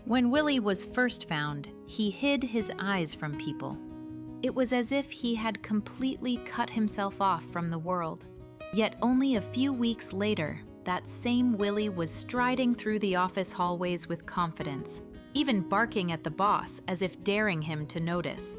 When Willie was first found, he hid his eyes from people. It was as if he had completely cut himself off from the world. Yet only a few weeks later, that same Willie was striding through the office hallways with confidence, even barking at the boss as if daring him to notice.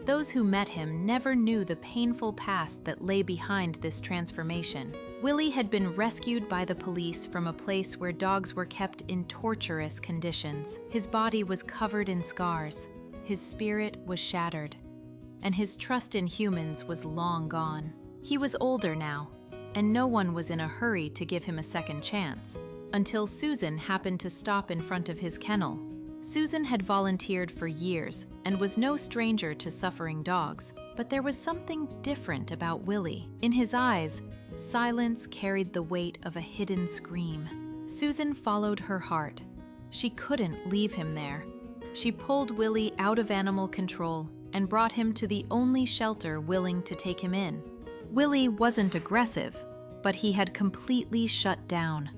Those who met him never knew the painful past that lay behind this transformation. Willie had been rescued by the police from a place where dogs were kept in torturous conditions. His body was covered in scars, his spirit was shattered, and his trust in humans was long gone. He was older now, and no one was in a hurry to give him a second chance, until Susan happened to stop in front of his kennel. Susan had volunteered for years and was no stranger to suffering dogs, but there was something different about Willie. In his eyes, silence carried the weight of a hidden scream. Susan followed her heart. She couldn't leave him there. She pulled Willie out of animal control and brought him to the only shelter willing to take him in. Willie wasn't aggressive, but he had completely shut down.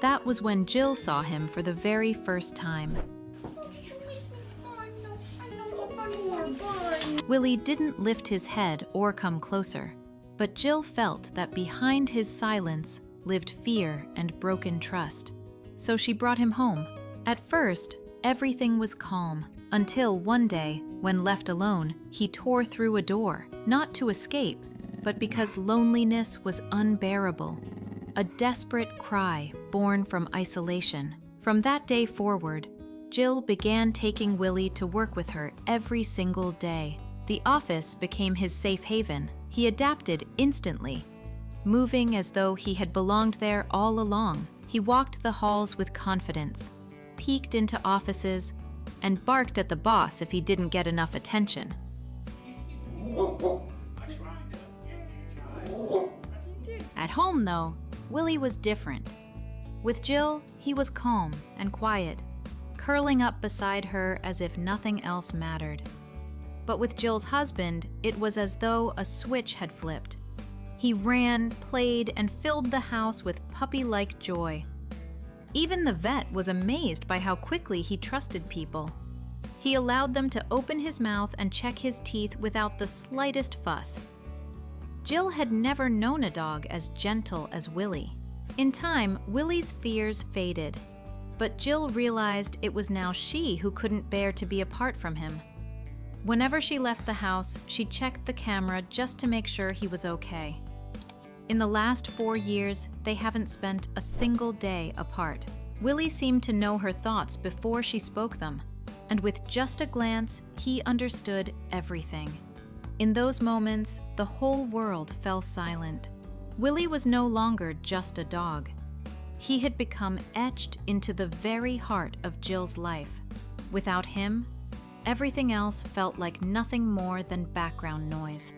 That was when Jill saw him for the very first time. Willie didn't lift his head or come closer, but Jill felt that behind his silence lived fear and broken trust. So she brought him home. At first, everything was calm, until one day, when left alone, he tore through a door, not to escape, but because loneliness was unbearable. A desperate cry born from isolation. From that day forward, Jill began taking Willie to work with her every single day. The office became his safe haven. He adapted instantly, moving as though he had belonged there all along. He walked the halls with confidence, peeked into offices, and barked at the boss if he didn't get enough attention. At home, though, Willie was different. With Jill, he was calm and quiet, curling up beside her as if nothing else mattered. But with Jill's husband, it was as though a switch had flipped. He ran, played, and filled the house with puppy-like joy. Even the vet was amazed by how quickly he trusted people. He allowed them to open his mouth and check his teeth without the slightest fuss. Jill had never known a dog as gentle as Willie. In time, Willie's fears faded, but Jill realized it was now she who couldn't bear to be apart from him. Whenever she left the house, she checked the camera just to make sure he was okay. In the last 4 years, they haven't spent a single day apart. Willie seemed to know her thoughts before she spoke them, and with just a glance, he understood everything. In those moments, the whole world fell silent. Willie was no longer just a dog. He had become etched into the very heart of Jill's life. Without him, everything else felt like nothing more than background noise.